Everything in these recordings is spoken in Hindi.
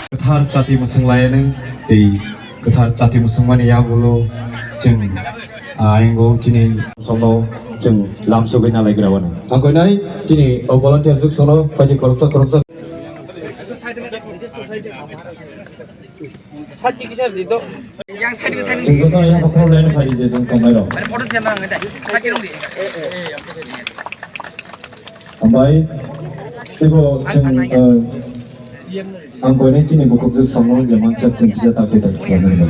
गोथार जाति मुसुंलायानो दै गोथार जाति मुसुंमानि याबुलो जों आयंगौ दिनै सलो जों लामसुगै नालाय ग्रावानो आंखौनाय दिनै भलन्टियार जुग सलो बायदि खरबसा साइड किसा दिदो yang side ke side जों तो यहाँ पकड़ लाइन फाइल जे जों तंगाय र माने फटो चेना ngada side dong di ओमफ्राय जेबो जों आंखौनाय दिनै बुकुब जुग सलो जमान सब जों बिजा ताके दा खालामनो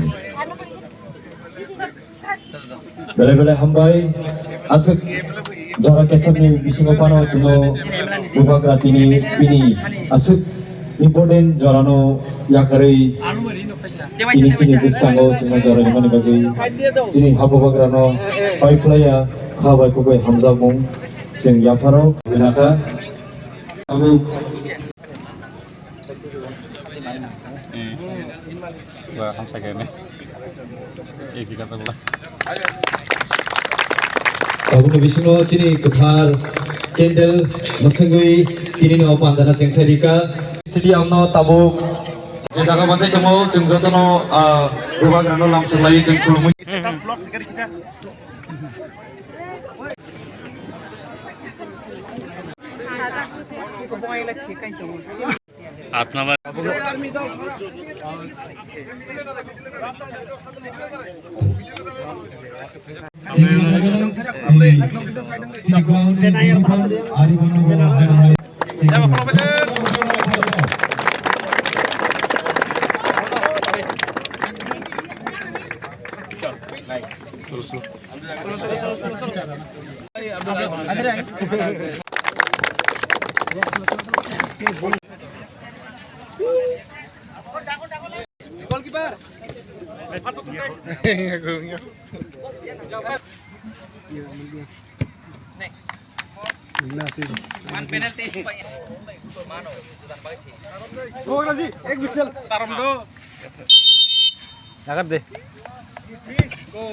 बेले हामबाय आसुक जरा केसरनि बिसिङाव पानाव जोङो बुबाग्रातिनि बिनि आसुक important जरानो याकारै ini cini bustango cuma jarang mana bagi cini habu bagrano pipeline khabai kubai hamza mung sing yafaro binasa abu wah hamsa kene isi kata pula abu nabisno cini ketar candle masangui kini no pandana cengsarika stadiumno tabuk jaga masai demo जों जतनो बुबाग्रानो लामसुलायो जों खुलुमो One penalty. Oh, Razi, एक बिसल. तारम दो. agak deh Go.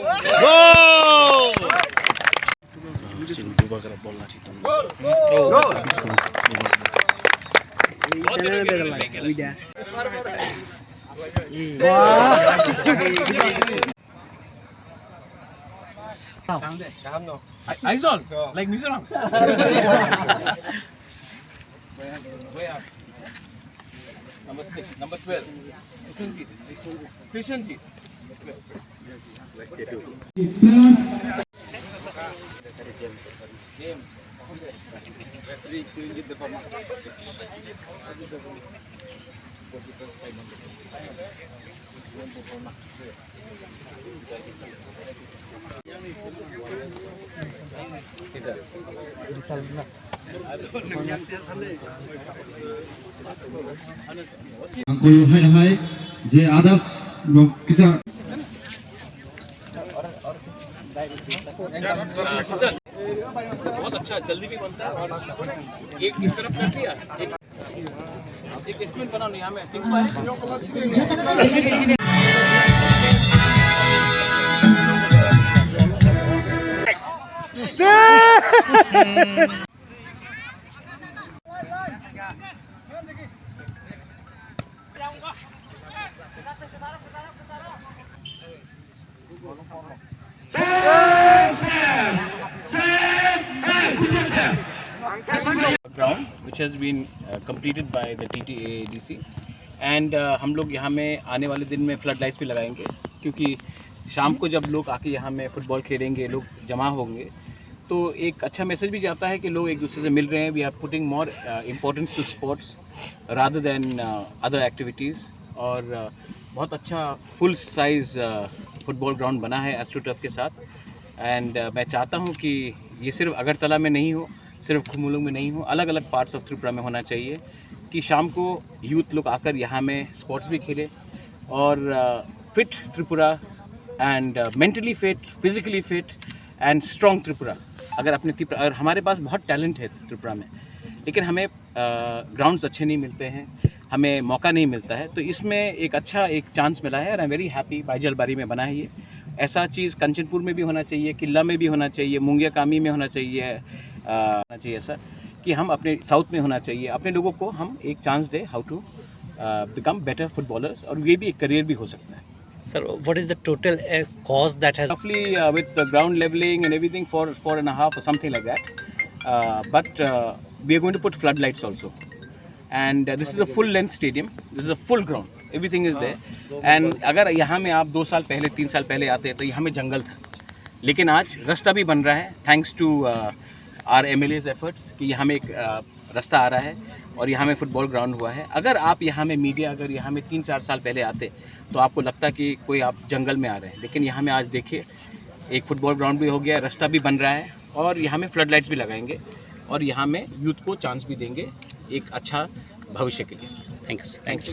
sin bubagra bol na situ Aizol, like Mizoram. Number 6, number 12. Viswanjit. James. Referee changed the format. कोई है जे आदर्श किसा बहुत अच्छा जल्दी भी बनता है और एक इस तरफ कर दिया एक स्पिन बनाओ यहाँ में pink ground which has been completed by the TTADC and हम लोग यहाँ में आने वाले दिन में फ्लड लाइट्स भी लगाएंगे क्योंकि शाम को जब लोग आके यहाँ में फुटबॉल खेलेंगे लोग जमा होंगे तो एक अच्छा मैसेज भी जाता है कि लोग एक दूसरे से मिल रहे हैं we are putting more importance to sports rather than other activities और बहुत अच्छा फुल साइज़ फुटबॉल ग्राउंड बना है एस्ट्रोटर्फ के साथ एंड मैं चाहता हूँ कि ये सिर्फ अगरतला में नहीं हो सिर्फ खुमुलुंग में नहीं हो अलग अलग पार्ट्स ऑफ त्रिपुरा में होना चाहिए कि शाम को यूथ लोग आकर यहाँ में स्पोर्ट्स भी खेले और fit Tripura and mentally fit physically fit and strong Tripura अगर अपने त्रिपुरा और हमारे पास बहुत टैलेंट है त्रिपुरा में लेकिन हमें ग्राउंड्स अच्छे नहीं मिलते हैं हमें मौका नहीं मिलता है तो इसमें एक अच्छा एक चांस मिला है और आई एम वेरी हैप्पी बाईजलबारी में बना है ये ऐसा चीज़ कंचनपुर में भी होना चाहिए किला में भी होना चाहिए मुंगिया कामी में होना चाहिए ऐसा कि हम अपने साउथ में होना चाहिए अपने लोगों को हम एक चांस दें how to become better footballers, और ये भी एक करियर भी हो सकता है. Sir, what is the total cost that has? Roughly with the ground leveling and everything for 4.5 or something like that. But we are going to put floodlights also. And this is a full length stadium. This is a full ground. Everything is there. And अगर यहाँ में आप 2 साल पहले 3 साल पहले आते तो यहाँ में जंगल था, लेकिन आज रास्ता भी बन रहा है thanks to are MLA's efforts कि यहाँ में एक रास्ता आ रहा है और यहाँ में फुटबॉल ग्राउंड हुआ है. अगर आप यहाँ में मीडिया अगर यहाँ में 3-4 साल पहले आते तो आपको लगता कि कोई आप जंगल में आ रहे हैं, लेकिन यहाँ में आज देखिए एक फुटबॉल ग्राउंड भी हो गया, रास्ता भी बन रहा है और यहाँ में फ्लड लाइट्स भी लगाएंगे और यहाँ में यूथ को चांस भी देंगे एक अच्छा भविष्य के लिए. Thanks. थैंक्स.